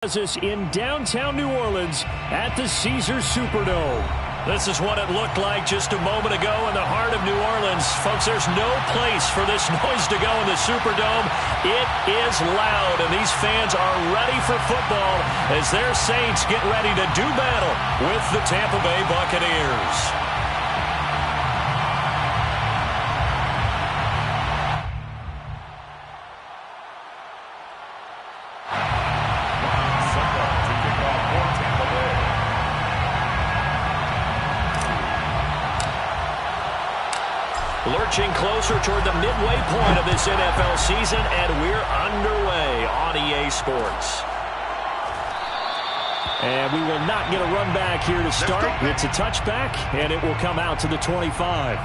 In downtown New Orleans at the Caesars Superdome. This is what it looked like just a moment ago in the heart of New Orleans. Folks, there's no place for this noise to go in the Superdome. It is loud, and these fans are ready for football as their Saints get ready to do battle with the Tampa Bay Buccaneers. Lurching closer toward the midway point of this NFL season, and we're underway on EA Sports. And we will not get a run back here to start. It's a touchback, and it will come out to the 25.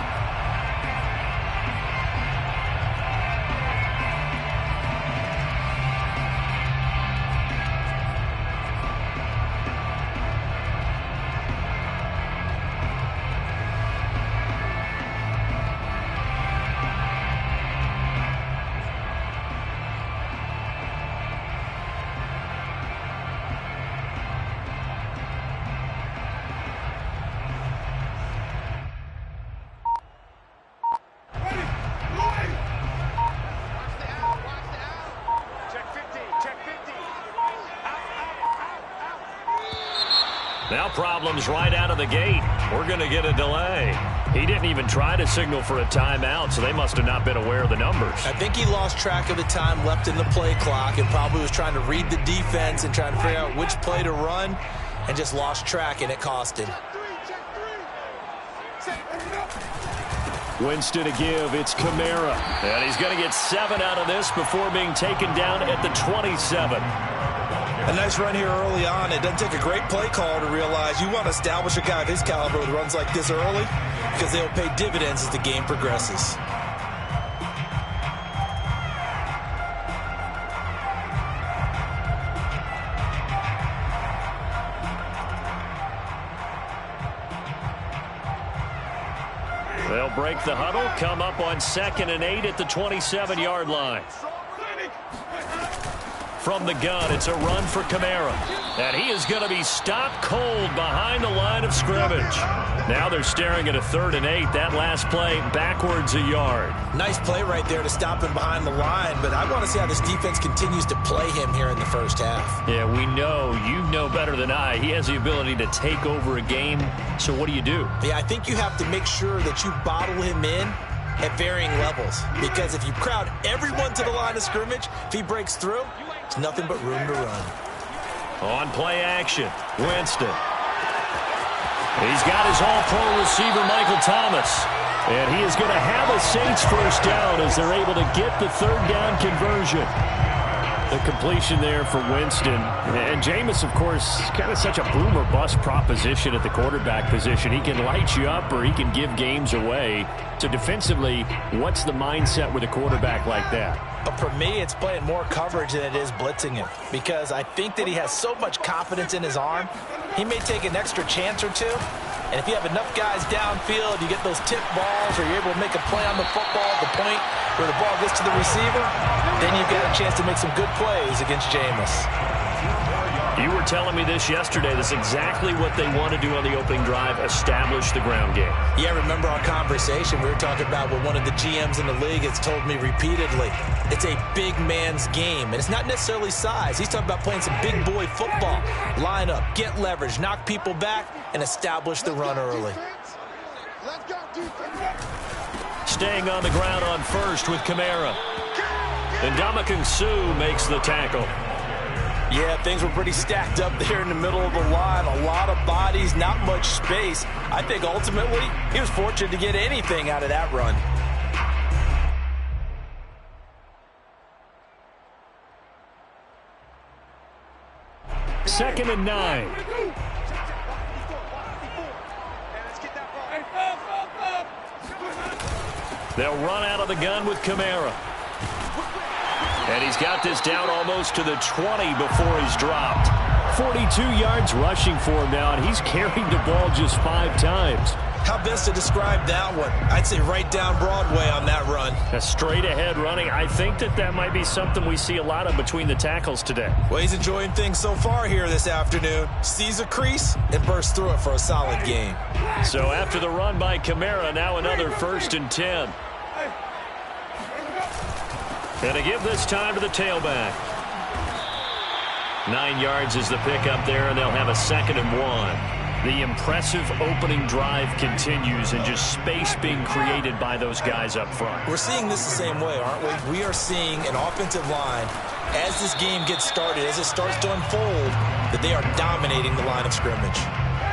Now problems right out of the gate. We're going to get a delay. He didn't even try to signal for a timeout, so they must have not been aware of the numbers. I think he lost track of the time left in the play clock and probably was trying to read the defense and trying to figure out which play to run and just lost track, and it cost him. Winston to give. It's Kamara. And he's going to get 7 out of this before being taken down at the 27. A nice run here early on. It doesn't take a great play call to realize you want to establish a guy of his caliber with runs like this early because they'll pay dividends as the game progresses. They'll break the huddle, come up on 2nd and 8 at the 27-yard line. From the gun, it's a run for Kamara. And he is going to be stopped cold behind the line of scrimmage. Now they're staring at a 3rd and 8. That last play backwards a yard. Nice play right there to stop him behind the line, but I want to see how this defense continues to play him here in the first half. Yeah, we know. You know better than I. He has the ability to take over a game. So what do you do? Yeah, I think you have to make sure that you bottle him in at varying levels, because if you crowd everyone to the line of scrimmage, if he breaks through, it's nothing but room to run. On play action, Winston. He's got his all-pro receiver, Michael Thomas. And he is going to have a Saints first down as they're able to get the 3rd down conversion. The completion there for Winston. And Jameis, of course, kind of such a boom or bust proposition at the quarterback position. He can light you up or he can give games away. So defensively, what's the mindset with a quarterback like that? But for me, it's playing more coverage than it is blitzing him, because I think that he has so much confidence in his arm, he may take an extra chance or two. And if you have enough guys downfield, you get those tip balls, or you're able to make a play on the football at the point where the ball gets to the receiver, then you've got a chance to make some good plays against Jameis. You were telling me this yesterday. That's exactly what they want to do on the opening drive, establish the ground game. Yeah, remember our conversation. We were talking about what one of the GMs in the league has told me repeatedly. It's a big man's game, and it's not necessarily size. He's talking about playing some big boy football. Line up, get leverage, knock people back, and establish the run early. Staying on the ground on 1st with Kamara. And Ndamukong Suh makes the tackle. Yeah, things were pretty stacked up there in the middle of the line. A lot of bodies, not much space. I think ultimately he was fortunate to get anything out of that run. Second and 9. They'll run out of the gun with Kamara. And he's got this down almost to the 20 before he's dropped. 42 yards rushing for him now, and he's carried the ball just 5 times. How best to describe that one? I'd say right down Broadway on that run. A straight-ahead running. I think that might be something we see a lot of between the tackles today. Well, he's enjoying things so far here this afternoon. Sees a crease and bursts through it for a solid game. So after the run by Kamara, now another 1st and 10. And to give this time to the tailback. 9 yards is the pickup there, and they'll have a 2nd and 1. The impressive opening drive continues, and just space being created by those guys up front. We're seeing this the same way, aren't we? We are seeing an offensive line, as this game gets started, as it starts to unfold, that they are dominating the line of scrimmage.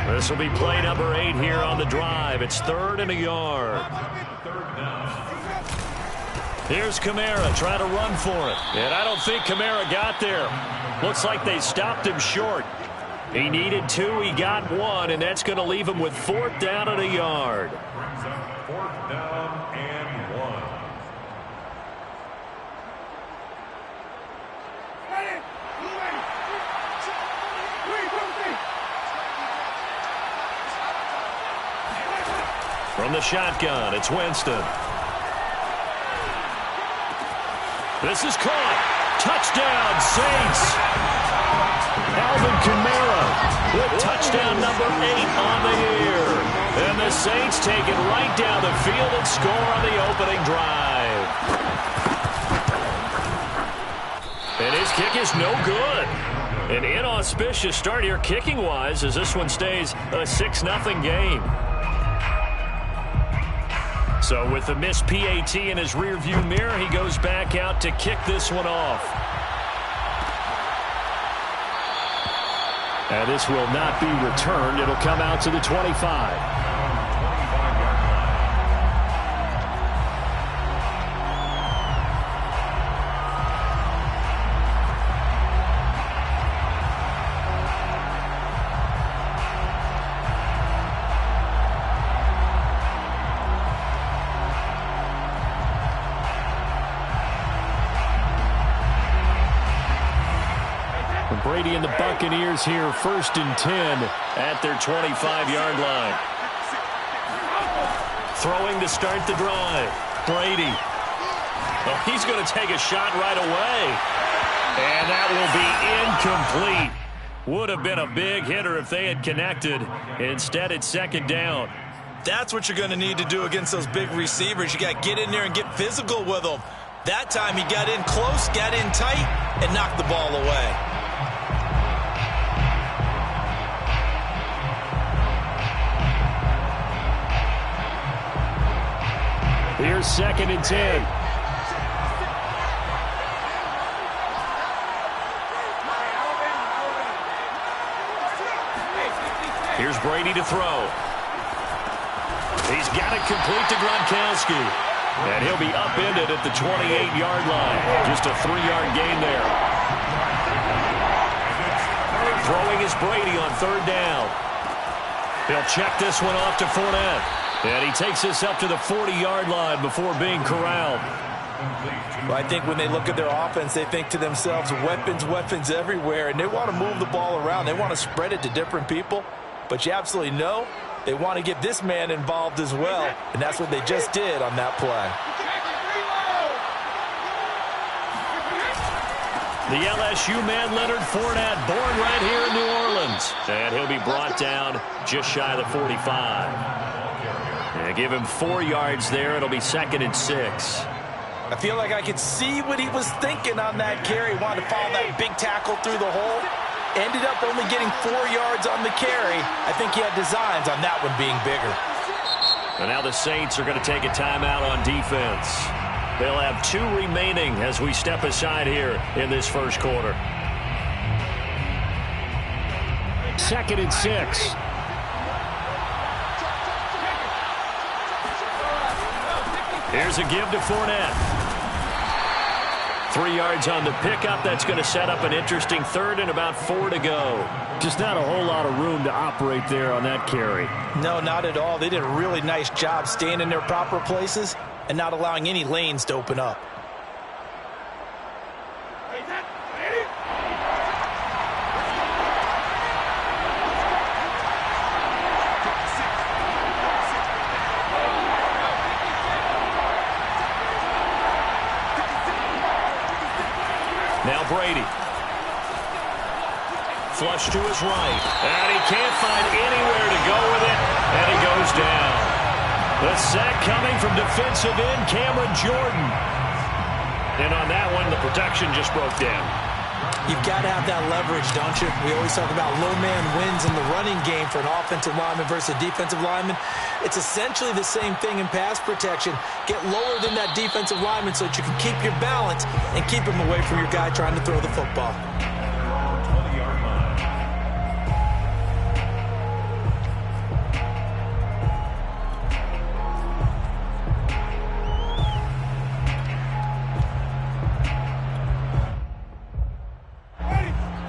This will be play number 8 here on the drive. It's 3rd and a yard. Here's Kamara trying to run for it. And I don't think Kamara got there. Looks like they stopped him short. He needed 2, he got 1, and that's going to leave him with 4th down and a yard. 4th down and 1. From the shotgun, it's Winston. This is caught. Touchdown, Saints. Alvin Kamara with touchdown number 8 on the year. And the Saints take it right down the field and score on the opening drive. And his kick is no good. An inauspicious start here kicking-wise as this one stays a 6-0 game. So with the missed PAT in his rearview mirror, he goes back out to kick this one off. And this will not be returned. It'll come out to the 25. Brady and the Buccaneers here, 1st and 10 at their 25-yard line. Throwing to start the drive. Brady. Oh, he's going to take a shot right away. And that will be incomplete. Would have been a big hitter if they had connected. Instead, it's 2nd down. That's what you're going to need to do against those big receivers. You got to get in there and get physical with them. That time he got in close, got in tight, and knocked the ball away. Here's 2nd and 10. Here's Brady to throw. He's got it complete to Gronkowski. And he'll be upended at the 28-yard line. Just a 3-yard gain there. Throwing is Brady on 3rd down. He'll check this one off to Fournette. And he takes this up to the 40-yard line before being corralled. Well, I think when they look at their offense, they think to themselves, weapons, weapons everywhere, and they want to move the ball around. They want to spread it to different people. But you absolutely know they want to get this man involved as well, and that's what they just did on that play. The LSU man, Leonard Fournette, born right here in New Orleans. And he'll be brought down just shy of the 45. And give him 4 yards there. It'll be 2nd and 6. I feel like I could see what he was thinking on that carry. He wanted to follow that big tackle through the hole. Ended up only getting 4 yards on the carry. I think he had designs on that one being bigger. And now the Saints are going to take a timeout on defense. They'll have 2 remaining as we step aside here in this first quarter. 2nd and 6. Here's a give to Fournette. 3 yards on the pickup. That's going to set up an interesting 3rd and about 4 to go. Just not a whole lot of room to operate there on that carry. No, not at all. They did a really nice job staying in their proper places and not allowing any lanes to open up. Now Brady. Flush to his right. And he can't find anywhere to go with it. And he goes down. The sack coming from defensive end Cameron Jordan. And on that one, the protection just broke down. You've got to have that leverage, don't you? We always talk about low man wins in the running game for an offensive lineman versus a defensive lineman. It's essentially the same thing in pass protection. Get lower than that defensive lineman so that you can keep your balance and keep him away from your guy trying to throw the football.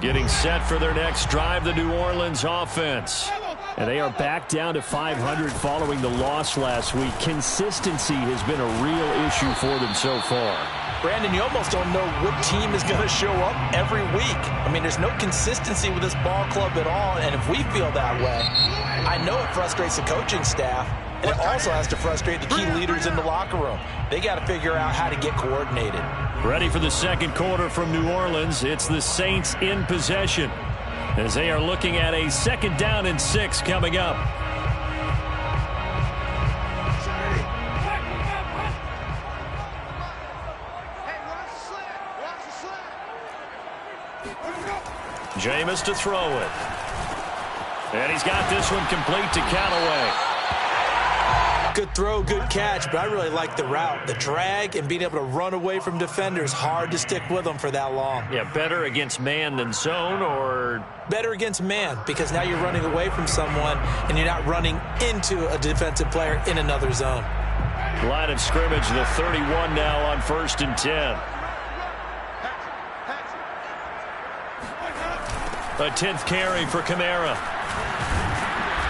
Getting set for their next drive, the New Orleans offense. And they are back down to 500 following the loss last week. Consistency has been a real issue for them so far. Brandon, you almost don't know what team is going to show up every week. I mean, there's no consistency with this ball club at all, and if we feel that way, I know it frustrates the coaching staff, and it also has to frustrate the key leaders in the locker room. They got to figure out how to get coordinated. Ready for the second quarter from New Orleans. It's the Saints in possession as they are looking at a 2nd down and 6 coming up. Jameis to throw it. And he's got this one complete to Callaway. Good throw, good catch, but I really like the route. The drag and being able to run away from defenders, hard to stick with them for that long. Yeah, better against man than zone, or? Better against man, because now you're running away from someone and you're not running into a defensive player in another zone. Line of scrimmage, the 31 now on 1st and 10. A 10th carry for Kamara.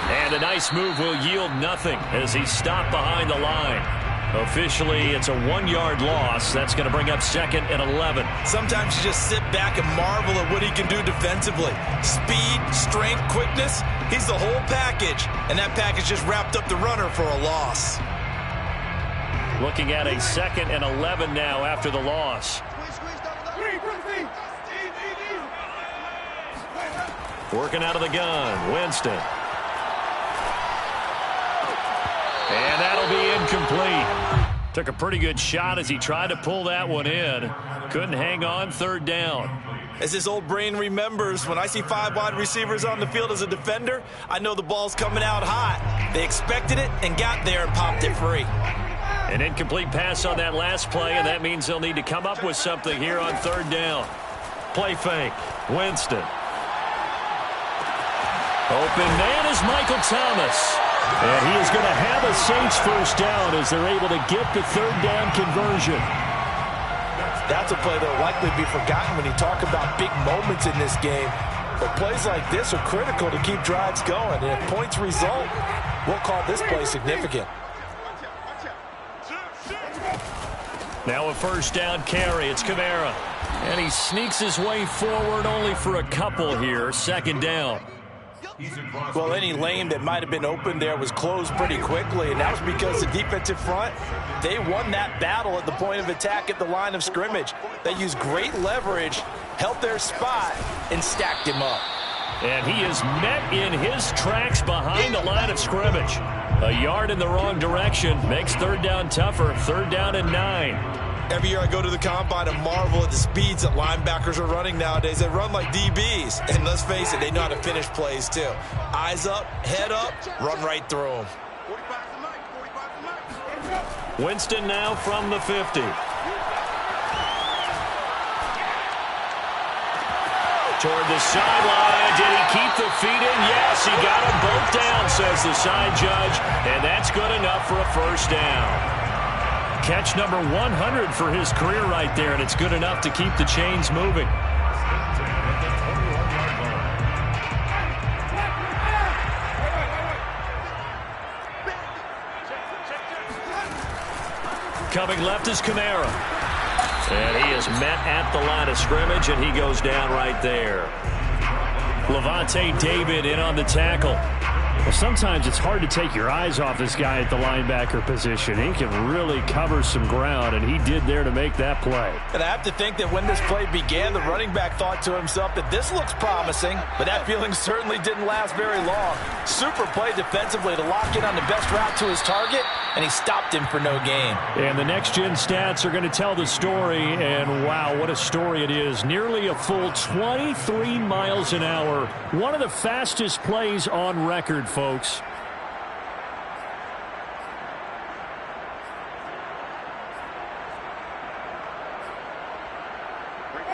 And a nice move will yield nothing as he's stopped behind the line. Officially, it's a 1-yard loss. That's going to bring up 2nd and 11. Sometimes you just sit back and marvel at what he can do defensively. Speed, strength, quickness, he's the whole package. And that package just wrapped up the runner for a loss. Looking at a 2nd and 11 now after the loss. Working out of the gun, Winston. And that'll be incomplete. Took a pretty good shot as he tried to pull that one in. Couldn't hang on, 3rd down. As his old brain remembers, when I see 5 wide receivers on the field as a defender, I know the ball's coming out hot. They expected it and got there and popped it free. An incomplete pass on that last play, and that means they'll need to come up with something here on 3rd down. Play fake, Winston. Open man is Michael Thomas. And he is going to have a Saints 1st down as they're able to get the 3rd down conversion. That's a play that will likely be forgotten when you talk about big moments in this game. But plays like this are critical to keep drives going. And if points result, we'll call this play significant. Now a 1st down carry. It's Kamara. And he sneaks his way forward only for a couple here. 2nd down. Well, any lane that might have been open there was closed pretty quickly, and that was because the defensive front, they won that battle at the point of attack at the line of scrimmage. They used great leverage, held their spot, and stacked him up. And he is met in his tracks behind the line of scrimmage. A yard in the wrong direction makes 3rd down tougher. 3rd down and 9. Every year I go to the combine and marvel at the speeds that linebackers are running nowadays. They run like DBs. And let's face it, they know how to finish plays too. Eyes up, head up, run right through them. Winston now from the 50. Toward the sideline. Did he keep the feet in? Yes, he got them both down, says the side judge. And that's good enough for a 1st down. Catch number 100 for his career right there, and it's good enough to keep the chains moving. Coming left is Kamara. And he is met at the line of scrimmage, and he goes down right there. Levante David in on the tackle. Well, sometimes it's hard to take your eyes off this guy at the linebacker position. He can really cover some ground, and he did there to make that play. And I have to think that when this play began, the running back thought to himself that this looks promising, but that feeling certainly didn't last very long. Super play defensively to lock in on the best route to his target, and he stopped him for no gain. And the next-gen stats are going to tell the story, and wow, what a story it is. Nearly a full 23 miles an hour. One of the fastest plays on record, folks.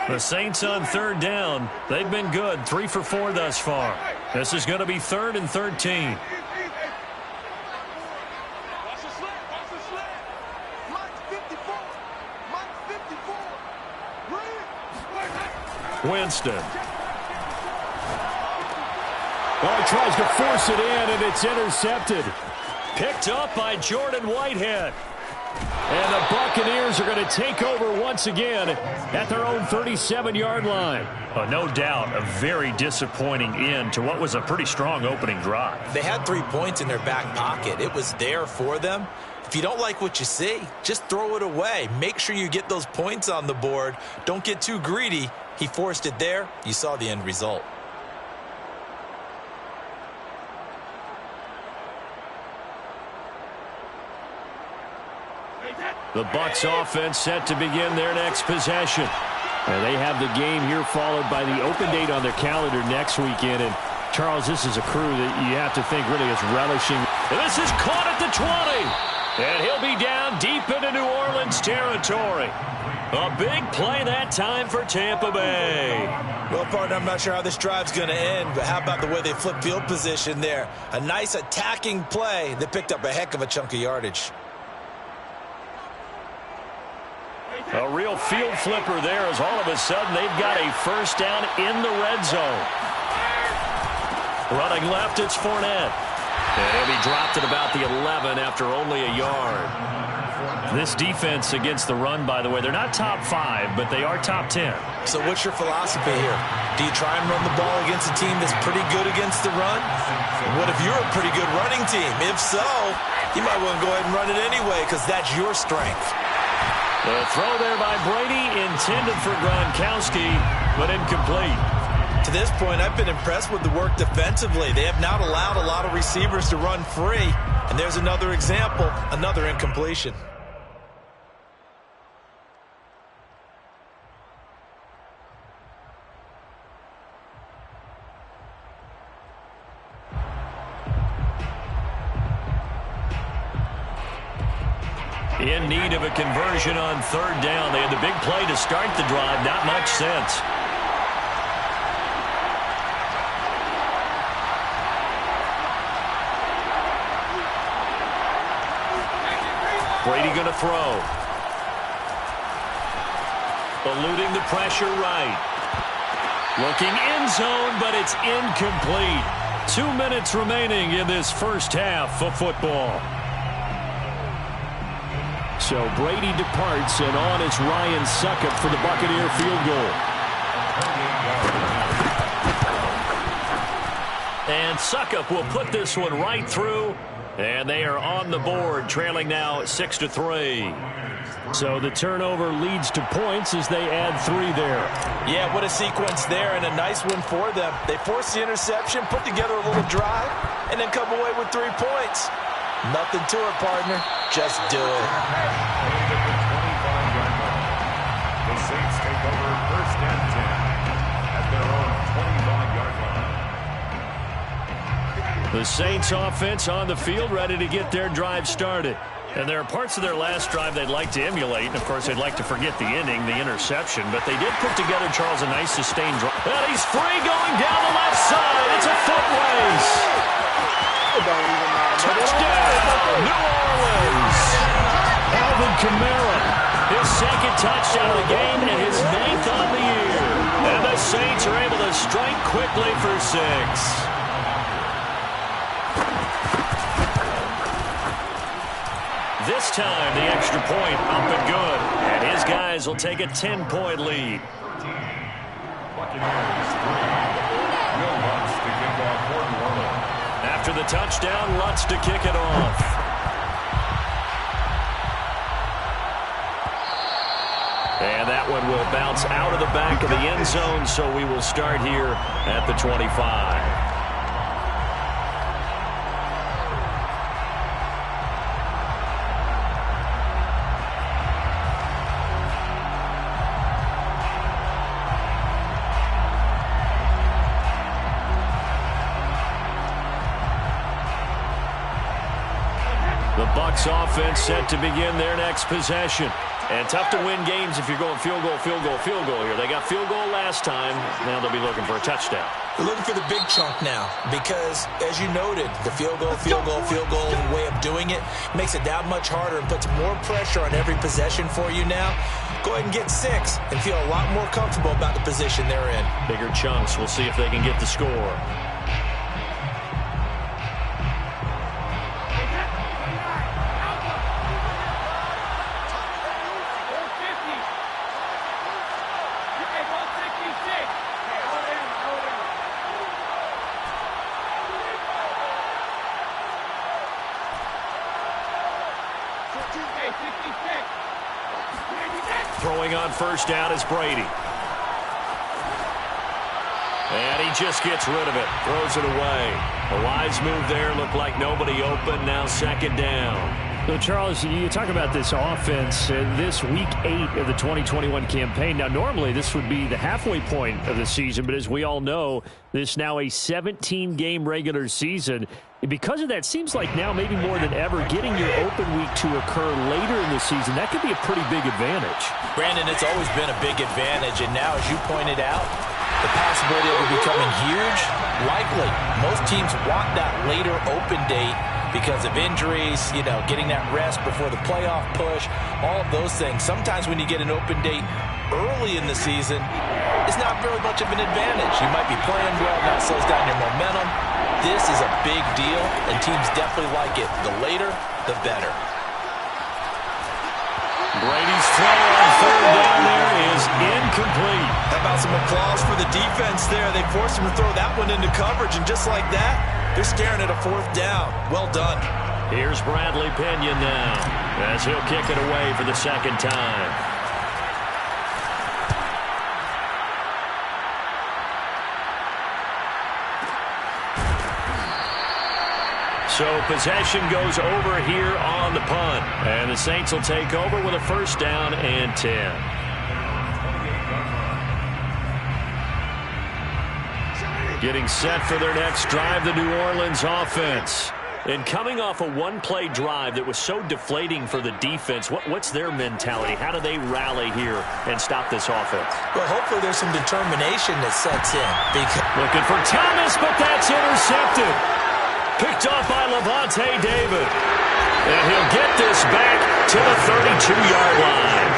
The Saints on third down. They've been good, 3 for 4 thus far. This is going to be 3rd and 13. Winston. Oh, he tries to force it in, and it's intercepted. Picked up by Jordan Whitehead. And the Buccaneers are going to take over once again at their own 37-yard line. Oh, no doubt a very disappointing end to what was a pretty strong opening drive. They had 3 points in their back pocket. It was there for them. If you don't like what you see, just throw it away. Make sure you get those points on the board. Don't get too greedy. He forced it there. You saw the end result. The Bucs offense set to begin their next possession. And they have the game here followed by the open date on their calendar next weekend. And Charles, this is a crew that you have to think really is relishing. And this is caught at the 20. And he'll be down deep into New Orleans territory. A big play that time for Tampa Bay. Well, partner, I'm not sure how this drive's going to end, but how about the way they flip field position there? A nice attacking play that picked up a heck of a chunk of yardage. A real field flipper there as all of a sudden they've got a first down in the red zone. Running left, it's Fournette. And he'll be dropped at about the 11 after only a yard. This defense against the run, by the way, they're not top 5, but they are top 10. So what's your philosophy here? Do you try and run the ball against a team that's pretty good against the run? What if you're a pretty good running team? If so, you might want to go ahead and run it anyway because that's your strength. The throw there by Brady intended for Gronkowski, but incomplete. To this point, I've been impressed with the work defensively. They have not allowed a lot of receivers to run free. And there's another example, another incompletion. In need of a conversion on third down. They had the big play to start the drive. Not much sense. Brady going to throw. Eluding the pressure right. Looking end zone, but it's incomplete. 2 minutes remaining in this first half of football. So Brady departs, and on it's Ryan Succop for the Buccaneer field goal. And Succop will put this one right through, and they are on the board, trailing now 6-3. So the turnover leads to points as they add 3 there. Yeah, what a sequence there, and a nice one for them. They force the interception, put together a little drive, and then come away with 3 points. Nothing to it, partner. Just do it. The Saints take over 1st and 10 at their own 20-yard line. The Saints offense on the field, ready to get their drive started. And there are parts of their last drive they'd like to emulate. And, of course, they'd like to forget the ending, the interception. But they did put together, Charles, a nice sustained drive. And he's free going down the left side. It's a foot race. Touchdown, New Orleans. Alvin Kamara, his 2nd touchdown of the game and his 9th on the year. And the Saints are able to strike quickly for 6. This time, the extra point up and good. And his guys will take a 10-point lead. Buccaneers 3. Will Lutz to kick off for New Orleans. After the touchdown. Lutz to kick it off. And that one will bounce out of the back of the end zone, so we will start here at the 25. The Bucs offense set to begin their next possession. And tough to win games if you're going field goal, field goal, field goal here. They got field goal last time. Now they'll be looking for a touchdown. They're looking for the big chunk now because, as you noted, the field goal way of doing it makes it that much harder and puts more pressure on every possession for you now. Go ahead and get 6 and feel a lot more comfortable about the position they're in. Bigger chunks. We'll see if they can get the score. Throwing on first down is Brady. And he just gets rid of it. Throws it away. A wise move there. Looked like nobody open. Now second down. So, Charles, you talk about this offense this week 8 of the 2021 campaign. Now, normally this would be the halfway point of the season, but as we all know, this is now a 17-game regular season. And because of that, seems like now maybe more than ever, getting your open week to occur later in the season, that could be a pretty big advantage. Brandon, it's always been a big advantage, and now, as you pointed out, the possibility of it becoming huge, likely. Most teams want that later open date because of injuries, you know, getting that rest before the playoff push, all of those things. Sometimes when you get an open date early in the season, it's not very much of an advantage. You might be playing well, that slows down your momentum. This is a big deal, and teams definitely like it. The later, the better. Brady's throw on third down there is incomplete. How about some applause for the defense there? They forced him to throw that one into coverage, and just like that, they're staring at a fourth down. Well done. Here's Bradley Pinion now as he'll kick it away for the second time. So possession goes over here on the punt. And the Saints will take over with a first down and 10. Getting set for their next drive, the New Orleans offense. And coming off a one-play drive that was so deflating for the defense, what's their mentality? How do they rally here and stop this offense? Well, hopefully there's some determination that sets in. Looking for Thomas, but that's intercepted. Picked off by Levante David. And he'll get this back to the 32-yard line.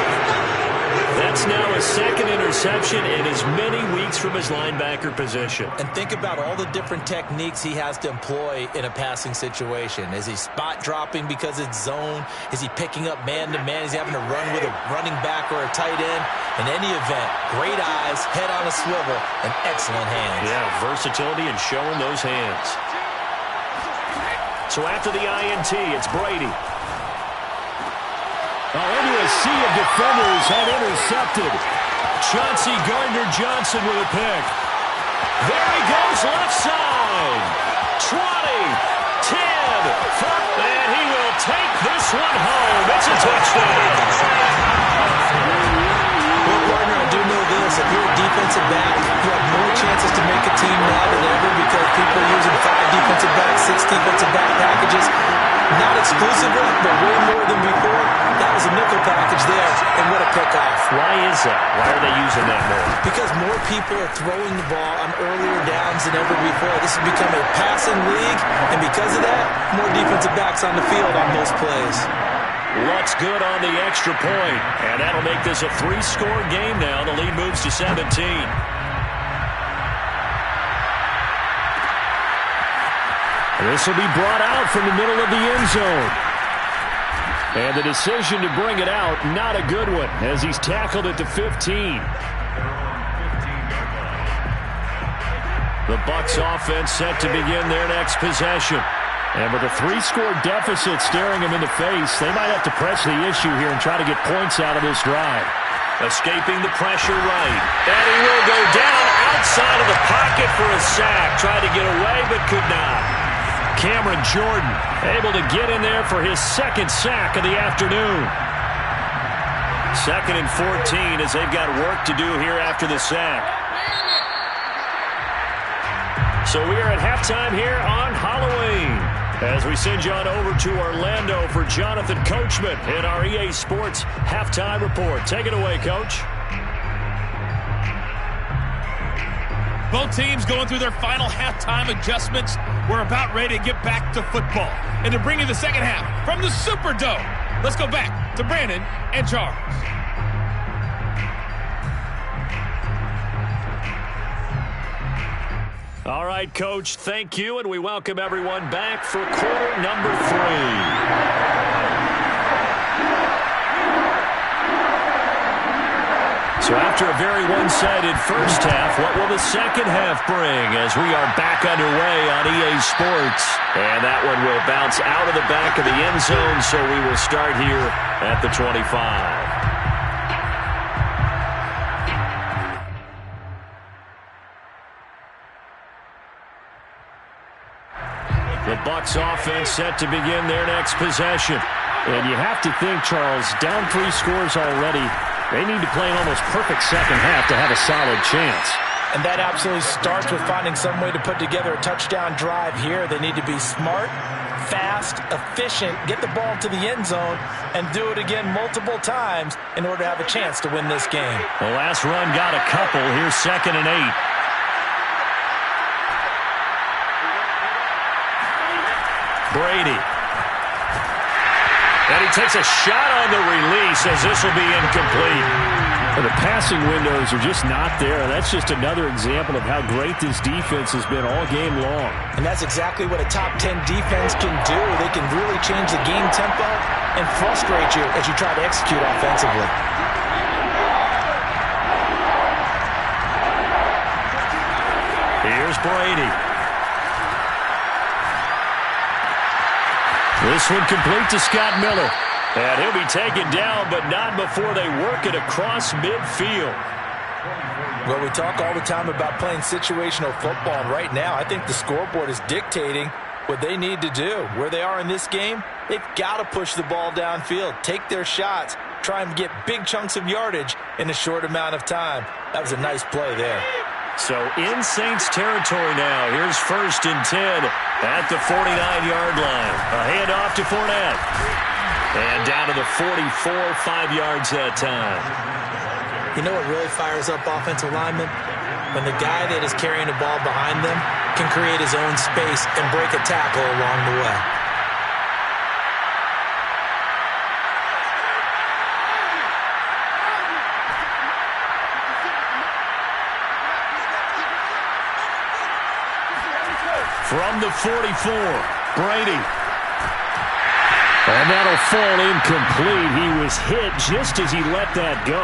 That's now his second interception in as many weeks from his linebacker position. And think about all the different techniques he has to employ in a passing situation. Is he spot dropping because it's zone? Is he picking up man-to-man? Is he having to run with a running back or a tight end? In any event, great eyes, head on a swivel, and excellent hands. Yeah, versatility and showing those hands. So after the INT, it's Brady. Into a sea of defenders and intercepted. Chauncey Gardner-Johnson with a pick. There he goes, left side. 20, 10, 5, and he will take this one home. It's a touchdown. Well, Gardner, I do know this. If you're a defensive back, you have more chances to make a team now than ever because people are using 5 defensive backs, 6 defensive back packages. Not exclusively, but way more than before. That was a nickel package there, and what a pickoff. Why is that? Why are they using that more? Because more people are throwing the ball on earlier downs than ever before. This has become a passing league, and because of that, more defensive backs on the field on most plays. Lutz good on the extra point, and that'll make this a 3-score game now. The lead moves to 17. This will be brought out from the middle of the end zone. And the decision to bring it out, not a good one, as he's tackled at the 15. The Bucs offense set to begin their next possession. And with a 3-score deficit staring him in the face, they might have to press the issue here and try to get points out of this drive. Escaping the pressure right. And he will go down outside of the pocket for a sack. Tried to get away, but could not. Cameron Jordan able to get in there for his second sack of the afternoon. 2nd and 14 as they've got work to do here after the sack. So we are at halftime here on Halloween, as we send you on over to Orlando for Jonathan Coachman in our EA Sports Halftime Report. Take it away, Coach. Both teams going through their final halftime adjustments. We're about ready to get back to football. And to bring you the second half from the Superdome, let's go back to Brandon and Charles. All right, Coach, thank you, and we welcome everyone back for quarter number 3. So after a very one-sided first half, what will the second half bring as we are back underway on EA Sports? And that one will bounce out of the back of the end zone, so we will start here at the 25. The Bucs offense set to begin their next possession. And you have to think, Charles, down 3 scores already. They need to play an almost perfect second half to have a solid chance. And that absolutely starts with finding some way to put together a touchdown drive here. They need to be smart, fast, efficient, get the ball to the end zone, and do it again multiple times in order to have a chance to win this game. The last run got a couple. Here's 2nd and 8. Brady. And he takes a shot on the release as this will be incomplete. The passing windows are just not there. That's just another example of how great this defense has been all game long. And that's exactly what a top 10 defense can do. They can really change the game tempo and frustrate you as you try to execute offensively. Here's Brady. This one complete to Scott Miller. And he'll be taken down, but not before they work it across midfield. Well, we talk all the time about playing situational football, and right now I think the scoreboard is dictating what they need to do. Where they are in this game, they've got to push the ball downfield, take their shots, try and get big chunks of yardage in a short amount of time. That was a nice play there. So in Saints territory now. Here's 1st and 10 at the 49-yard line. A handoff to Fournette. And down to the 44, 5 yards that time. You know what really fires up offensive linemen? When the guy that is carrying the ball behind them can create his own space and break a tackle along the way. From the 44, Brady. And that'll fall incomplete. He was hit just as he let that go.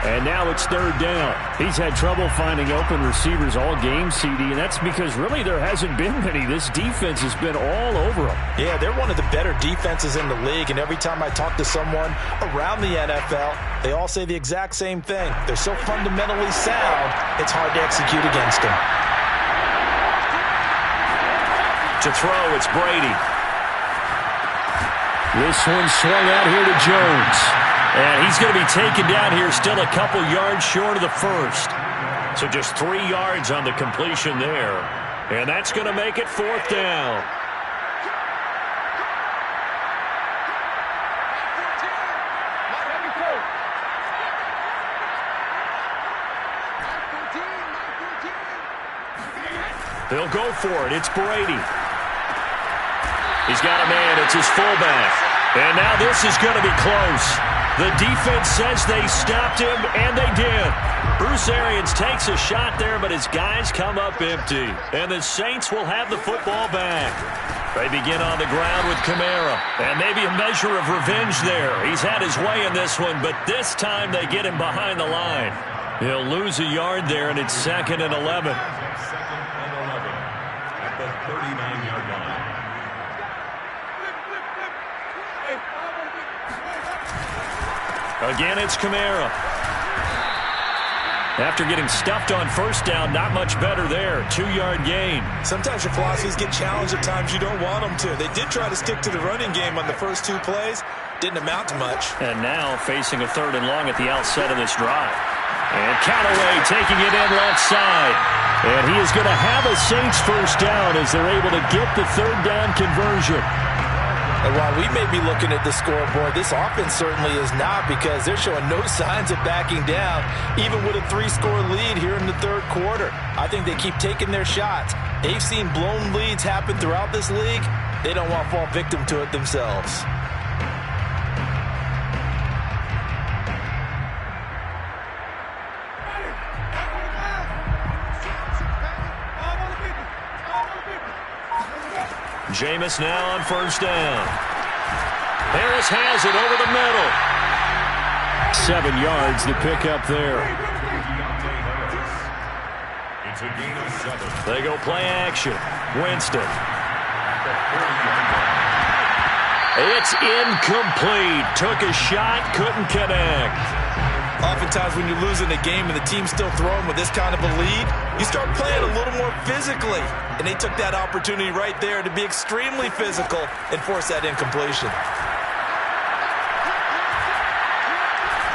And now it's 3rd down. He's had trouble finding open receivers all game, CD, and that's because really there hasn't been many. This defense has been all over them. Yeah, they're one of the better defenses in the league, and every time I talk to someone around the NFL, they all say the exact same thing. They're so fundamentally sound, it's hard to execute against them. To throw, it's Brady. This one swung out here to Jones. And he's going to be taken down here still a couple yards short of the first. So just 3 yards on the completion there. And that's going to make it 4th down. They'll go for it. It's Brady. He's got a man. It's his fullback. And now this is going to be close. The defense says they stopped him, and they did. Bruce Arians takes a shot there, but his guys come up empty. And the Saints will have the football back. They begin on the ground with Kamara. And maybe a measure of revenge there. He's had his way in this one, but this time they get him behind the line. He'll lose a yard there, and it's 2nd and 11. At the 39-yard line. Again, it's Kamara. After getting stuffed on first down, not much better there. 2-yard gain. Sometimes your philosophies get challenged at times you don't want them to. They did try to stick to the running game on the first 2 plays. Didn't amount to much. And now facing a 3rd and long at the outset of this drive. And Callaway taking it in left side. And he is going to have a Saints first down as they're able to get the 3rd down conversion. And while we may be looking at the scoreboard, this offense certainly is not, because they're showing no signs of backing down, even with a 3-score lead here in the 3rd quarter. I think they keep taking their shots. They've seen blown leads happen throughout this league. They don't want to fall victim to it themselves. Jameis now on first down. Harris has it over the middle. 7 yards the pickup there. It's a gain of 7. They go play action. Winston. It's incomplete. Took a shot, couldn't connect. Oftentimes when you're losing a game and the team's still throwing with this kind of a lead, you start playing a little more physically. And they took that opportunity right there to be extremely physical and force that incompletion.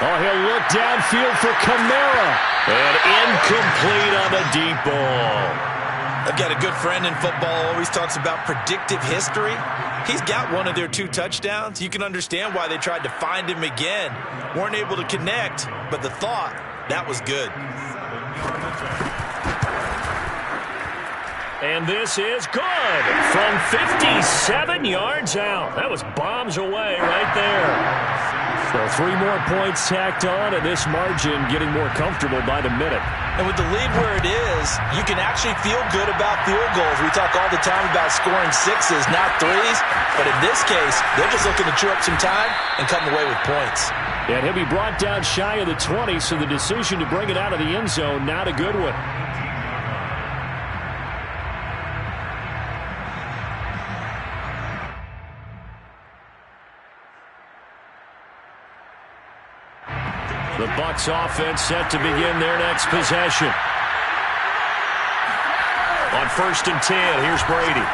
Oh, he'll look downfield for Kamara. And incomplete on the deep ball. I've got a good friend in football, always talks about predictive history. He's got one of their 2 touchdowns. You can understand why they tried to find him again. Weren't able to connect, but the thought, that was good. And this is good from 57 yards out. That was bombs away right there. So 3 more points tacked on, and this margin getting more comfortable by the minute. And with the lead where it is, you can actually feel good about field goals. We talk all the time about scoring 6s, not 3s. But in this case, they're just looking to chew up some time and cutting away with points. And he'll be brought down shy of the 20, so the decision to bring it out of the end zone, not a good one. The Bucs offense set to begin their next possession. On 1st and 10, here's Brady.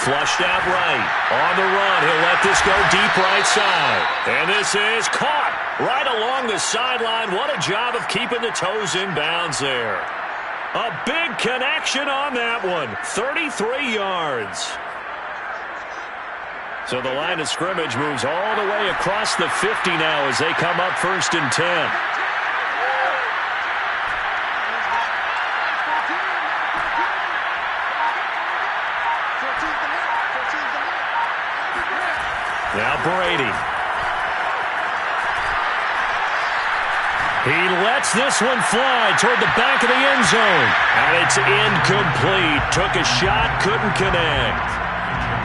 Flushed out right. On the run, he'll let this go deep right side. And this is caught right along the sideline. What a job of keeping the toes in bounds there. A big connection on that one. 33 yards. So the line of scrimmage moves all the way across the 50 now as they come up 1st and 10. Now Brady. He lets this one fly toward the back of the end zone. And it's incomplete. Took a shot, couldn't connect.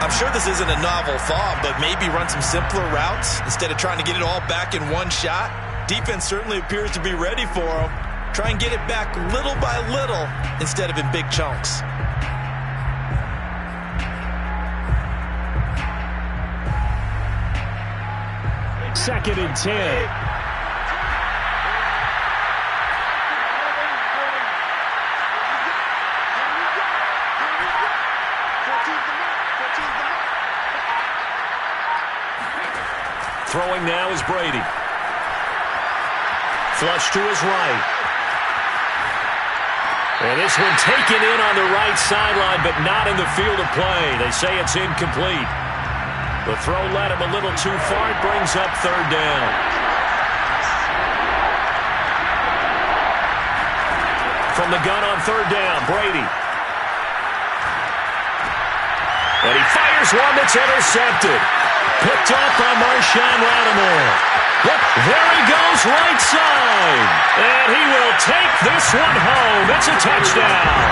I'm sure this isn't a novel thought, but maybe run some simpler routes instead of trying to get it all back in one shot. Defense certainly appears to be ready for him. Try and get it back little by little instead of in big chunks. Second and 10. Throwing now is Brady. Flush to his right. And this one taken in on the right sideline, but not in the field of play. They say it's incomplete. The throw led him a little too far. It brings up 3rd down. From the gun on 3rd down, Brady. And he fires one that's intercepted. Picked up by Marshawn Lattimore. Look, there he goes right side. And he will take this one home. It's a touchdown.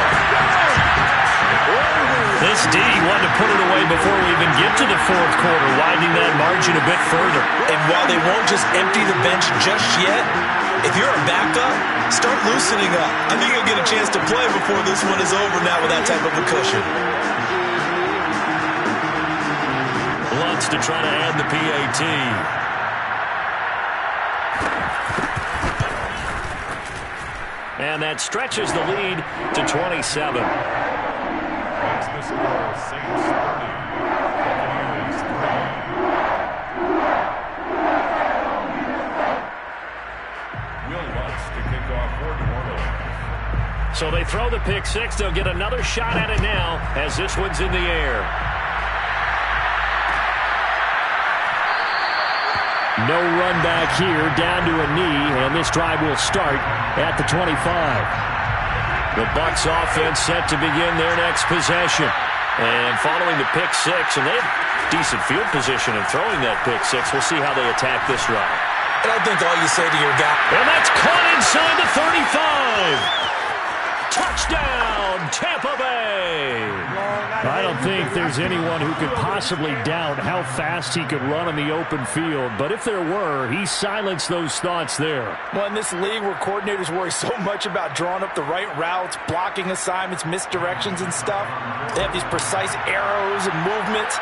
This D wanted to put it away before we even get to the 4th quarter, widening that margin a bit further. And while they won't just empty the bench just yet, if you're a backup, start loosening up. I think you'll get a chance to play before this one is over now with that type of a cushion. To try to add the PAT. And that stretches the lead to 27. Makes the score Saints 30, Buccaneers 3. Will Lutz to kick off for New Orleans. So they throw the pick six. They'll get another shot at it now as this one's in the air. No run back here, down to a knee, and this drive will start at the 25. The Bucs offense set to begin their next possession. And following the pick six, and they have decent field position in throwing that pick six. We'll see how they attack this drive. And I think all you say to your guy. And that's caught inside the 35. Touchdown, Tampa Bay. I don't think there's anyone who could possibly doubt how fast he could run in the open field. But if there were, he silenced those thoughts there. Well, in this league where coordinators worry so much about drawing up the right routes, blocking assignments, misdirections and stuff, they have these precise arrows and movements.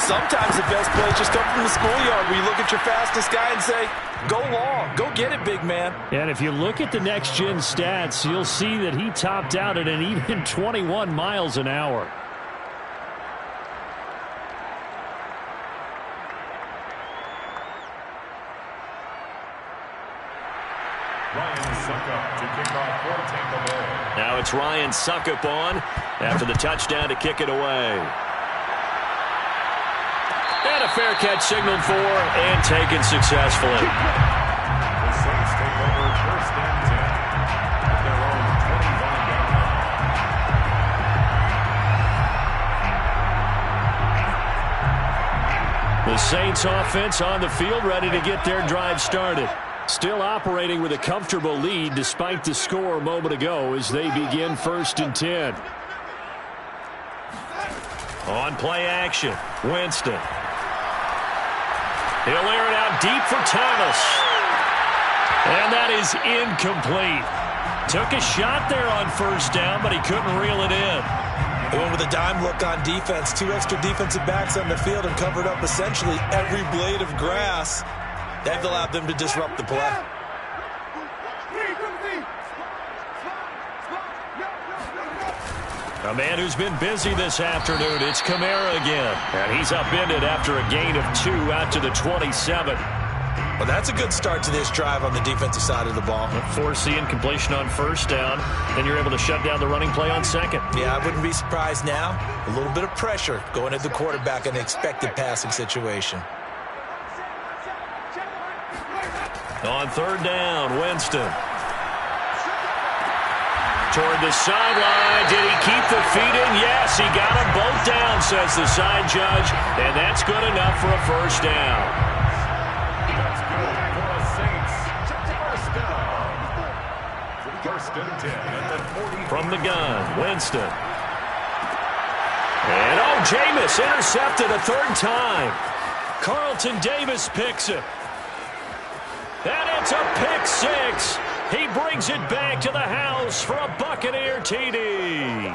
Sometimes the best plays just come from the schoolyard where you look at your fastest guy and say, go long, go get it, big man. And if you look at the next-gen stats, you'll see that he topped out at an even 21 miles an hour. Ryan Suckup to kick off for Tampa Bay. Now it's Ryan Suckup on after the touchdown to kick it away. And a fair catch signaled for and taken successfully. The Saints take over first and 10 at their own 25-yard line. The Saints offense on the field ready to get their drive started. Still operating with a comfortable lead despite the score a moment ago as they begin first and 10. On play action, Winston. He'll air it out deep for Thomas. And that is incomplete. Took a shot there on first down, but he couldn't reel it in. They went with a dime look on defense. 2 extra defensive backs on the field and covered up essentially every blade of grass. That allowed them to disrupt the play. A man who's been busy this afternoon, it's Kamara again. And he's upended after a gain of 2 out to the 27. Well, that's a good start to this drive on the defensive side of the ball. Force the incompletion on first down. Then you're able to shut down the running play on second. Yeah, I wouldn't be surprised now. A little bit of pressure going at the quarterback in the expected passing situation. On third down, Winston. Toward the sideline. Did he keep the feet in? Yes, he got them both down, says the side judge. And that's good enough for a first down. That's good for the Saints. First and 10 at the 40. From the gun, Winston. And Jameis intercepted a third time. Carlton Davis picks it. And it's a pick six. He brings it back to the house for a Buccaneer TD.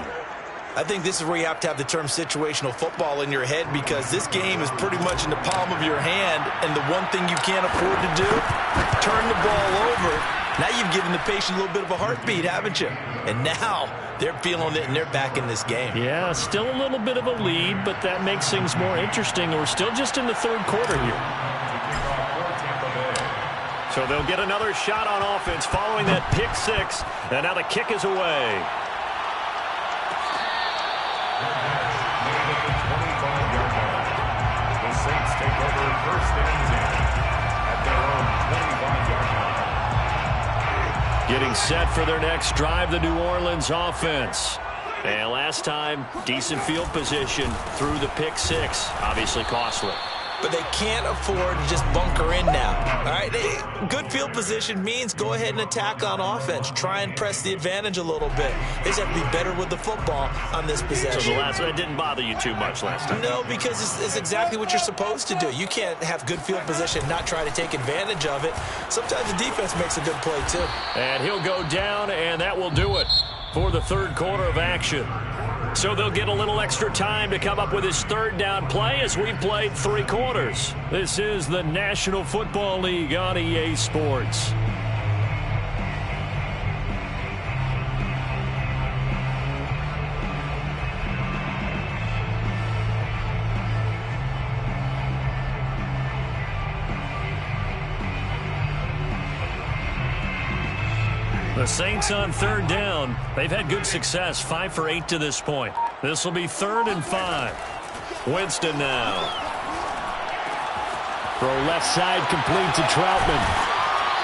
I think this is where you have to have the term situational football in your head because this game is pretty much in the palm of your hand, and the one thing you can't afford to do, turn the ball over. Now you've given the patient a little bit of a heartbeat, haven't you? And now they're feeling it, and they're back in this game. Yeah, still a little bit of a lead, but that makes things more interesting. We're still just in the third quarter here. So they'll get another shot on offense following that pick six. And now the kick is away. The Saints take over first and 10 at their own 25-yard line. Getting set for their next drive, the New Orleans offense. And last time, decent field position through the pick six. Obviously costly. But they can't afford to just bunker in now. All right, good field position means go ahead and attack on offense. Try and press the advantage a little bit. They just have to be better with the football on this possession. So that didn't bother you too much last time? No, because it's exactly what you're supposed to do. You can't have good field position and not try to take advantage of it. Sometimes the defense makes a good play, too. And he'll go down, and that will do it for the third quarter of action. So they'll get a little extra time to come up with his third down play as we've played 3 quarters. This is the National Football League on EA Sports. The Saints on third down. They've had good success, 5 for 8 to this point. This will be 3rd and 5. Winston now. Throw left side, complete to Troutman.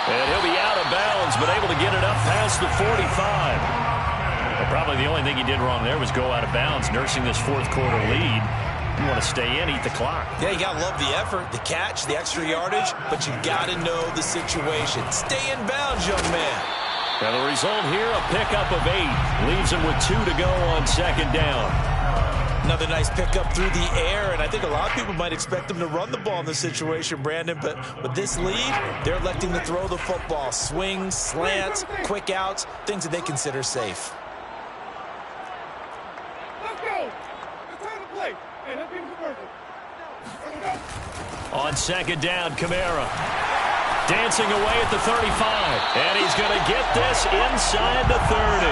And he'll be out of bounds, but able to get it up past the 45. Well, probably the only thing he did wrong there was go out of bounds, nursing this fourth quarter lead. You want to stay in, eat the clock. Yeah, you got to love the effort, the catch, the extra yardage, but you got to know the situation. Stay in bounds, young man. Now the result here, a pickup of 8. Leaves him with 2 to go on second down. Another nice pickup through the air, and I think a lot of people might expect them to run the ball in this situation, Brandon, but with this lead, they're electing to throw the football. Swings, slants, quick outs, things that they consider safe. On second down, Kamara. Dancing away at the 35. And he's going to get this inside the 30.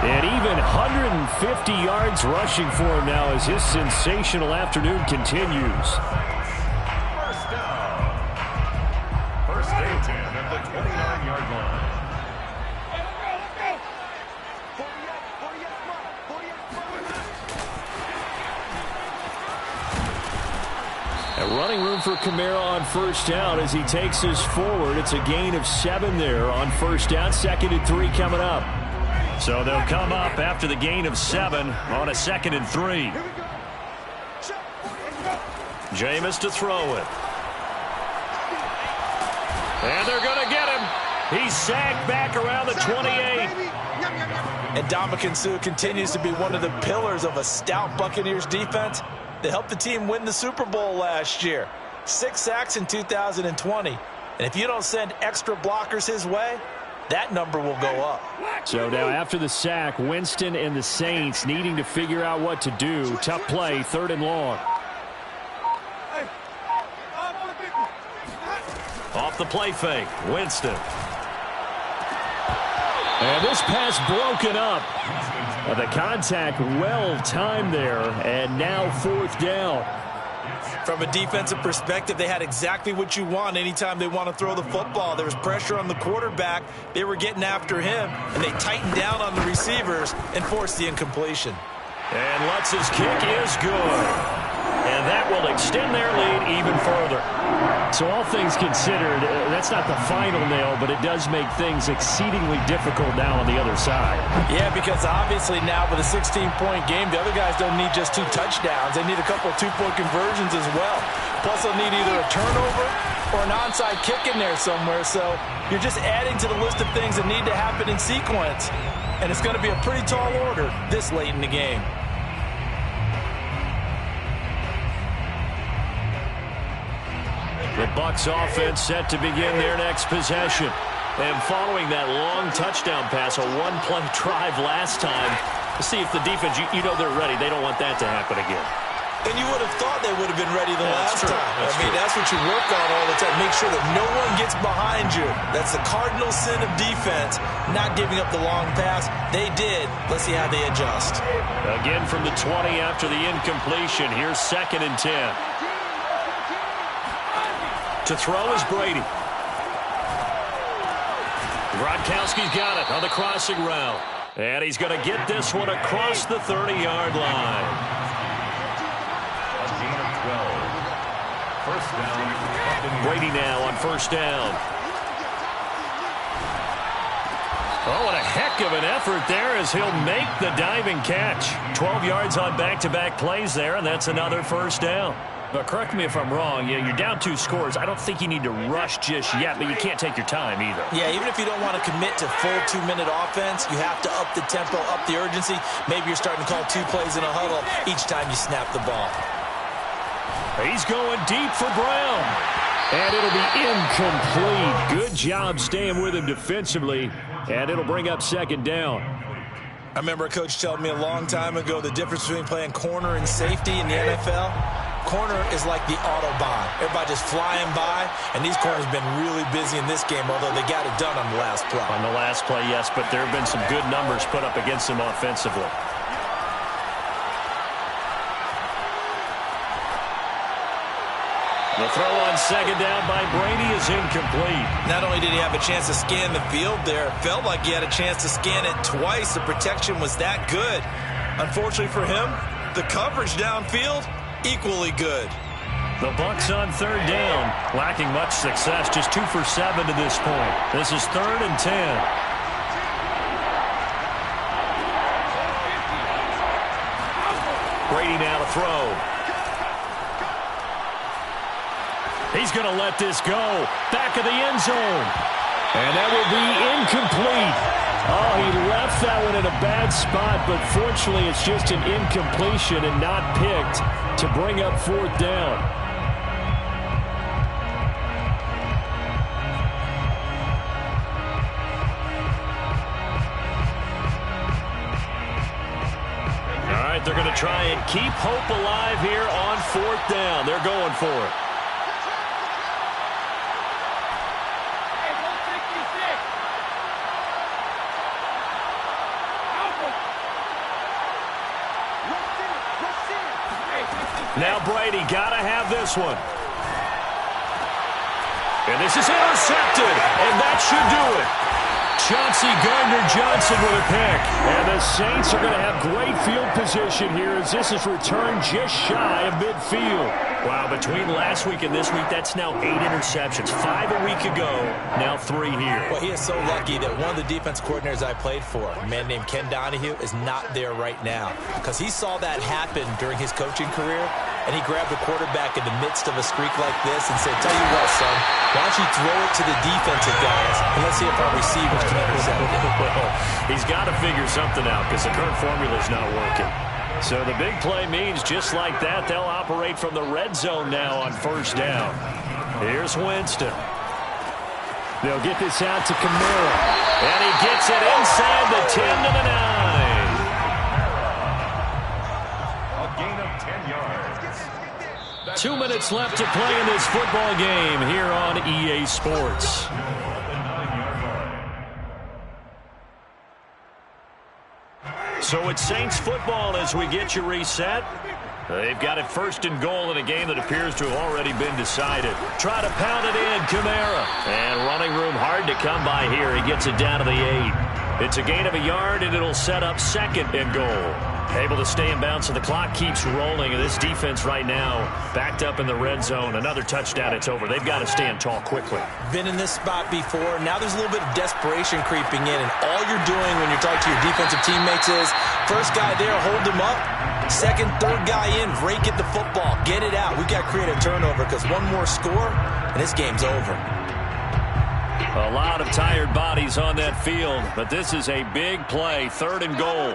And even 150 yards rushing for him now as his sensational afternoon continues. First down. First and 10 at the 29-yard line. Running room for Kamara on first down as he takes us forward. It's a gain of 7 there on first down. 2nd and 3 coming up. So they'll come up after the gain of 7 on a 2nd and 3. Jameis to throw it. And they're going to get him. He's sacked back around the 28. And Ndamukong Suh continues to be one of the pillars of a stout Buccaneers defense. They helped the team win the Super Bowl last year. 6 sacks in 2020. And if you don't send extra blockers his way, that number will go up. So now after the sack, Winston and the Saints needing to figure out what to do. Tough play, 3rd and long. Off the play fake, Winston. And this pass broken up. The contact well timed there, and now 4th down. From a defensive perspective, they had exactly what you want anytime they want to throw the football. There was pressure on the quarterback. They were getting after him, and they tightened down on the receivers and forced the incompletion. And Lutz's kick is good. And that will extend their lead even further. So all things considered, that's not the final nail, but it does make things exceedingly difficult now on the other side. Yeah, because obviously now with a 16-point game, the other guys don't need just 2 touchdowns. They need a couple of 2-point conversions as well. Plus they'll need either a turnover or an onside kick in there somewhere. So you're just adding to the list of things that need to happen in sequence. And it's going to be a pretty tall order this late in the game. The Bucs offense set to begin their next possession. And following that long touchdown pass, a 1-play drive last time, to see if the defense, you know they're ready. They don't want that to happen again. And you would have thought they would have been ready the last time. That's what you work on all the time. Make sure that no one gets behind you. That's the cardinal sin of defense, not giving up the long pass. They did. Let's see how they adjust. Again from the 20 after the incompletion. Here's 2nd and 10. To throw is Brady. Gronkowski's got it on the crossing route. And he's going to get this one across the 30-yard line. A gain of 12. First down. Brady now on first down. Oh, what a heck of an effort there as he'll make the diving catch. 12 yards on back-to-back plays there, and that's another first down. But correct me if I'm wrong, you're down 2 scores. I don't think you need to rush just yet, but you can't take your time either. Yeah, even if you don't want to commit to full 2-minute offense, you have to up the tempo, up the urgency. Maybe you're starting to call 2 plays in a huddle each time you snap the ball. He's going deep for Brown. And it'll be incomplete. Good job staying with him defensively, and it'll bring up 2nd down. I remember a coach telling me a long time ago the difference between playing corner and safety in the NFL. Corner is like the Autobahn. Everybody just flying by, and these corners have been really busy in this game, although they got it done on the last play. On the last play, yes, but there have been some good numbers put up against them offensively. The throw on second down by Brady is incomplete. Not only did he have a chance to scan the field there, it felt like he had a chance to scan it twice. The protection was that good. Unfortunately for him, the coverage downfield, equally good. The Bucs on third down, lacking much success, just 2 for 7 to this point. This is 3rd and 10. Brady now to throw. He's going to let this go. Back of the end zone. And that will be incomplete. Oh, he left that one in a bad spot, but fortunately it's just an incompletion and not picked to bring up 4th down. All right, they're going to try and keep hope alive here on 4th down. They're going for it. Now Brady got to have this one. And this is intercepted, and that should do it. Chauncey Gardner-Johnson with a pick. And the Saints are going to have great field position here as this is returned just shy of midfield. Wow, between last week and this week, that's now 8 interceptions. 5 a week ago, now 3 here. Well, he is so lucky that one of the defense coordinators I played for, a man named Ken Donahue, is not there right now. Because he saw that happen during his coaching career, and he grabbed the quarterback in the midst of a streak like this and said, tell you what, son, why don't you throw it to the defensive guys, and let's see if our receivers can intercept it. He's got to figure something out because the current formula is not working. So the big play means just like that, they'll operate from the red zone now on 1st down. Here's Winston. They'll get this out to Kamara. And he gets it inside the 10 to the 9. A gain of 10 yards. 2 minutes left to play in this football game here on EA Sports. So it's Saints football as we get you reset. They've got it 1st and goal in a game that appears to have already been decided. Try to pound it in, Kamara. And running room hard to come by here. He gets it down to the 8. It's a gain of a yard, and it'll set up 2nd and goal. Able to stay in bounds, so the clock keeps rolling. And this defense right now backed up in the red zone. Another touchdown, it's over. They've got to stand tall quickly. Been in this spot before. Now there's a little bit of desperation creeping in, and all you're doing when you're talking to your defensive teammates is first guy there, hold him up. Second, third guy in, rake at the football. Get it out. We've got to create a turnover because one more score, and this game's over. A lot of tired bodies on that field, but this is a big play. 3rd and goal.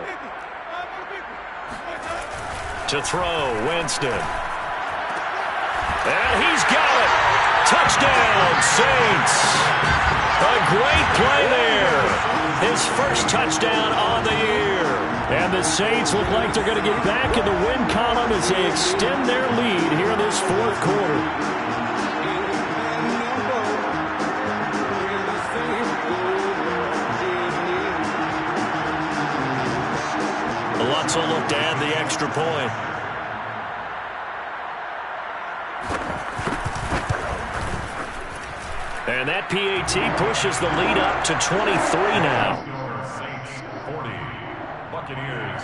To throw, Winston. And he's got it. Touchdown, Saints. A great play there. His first touchdown on the year. And the Saints look like they're going to get back in the win column as they extend their lead here in this 4th quarter. Lutz will look to add the extra point. And that PAT pushes the lead up to 23 now. Saints 40, Buccaneers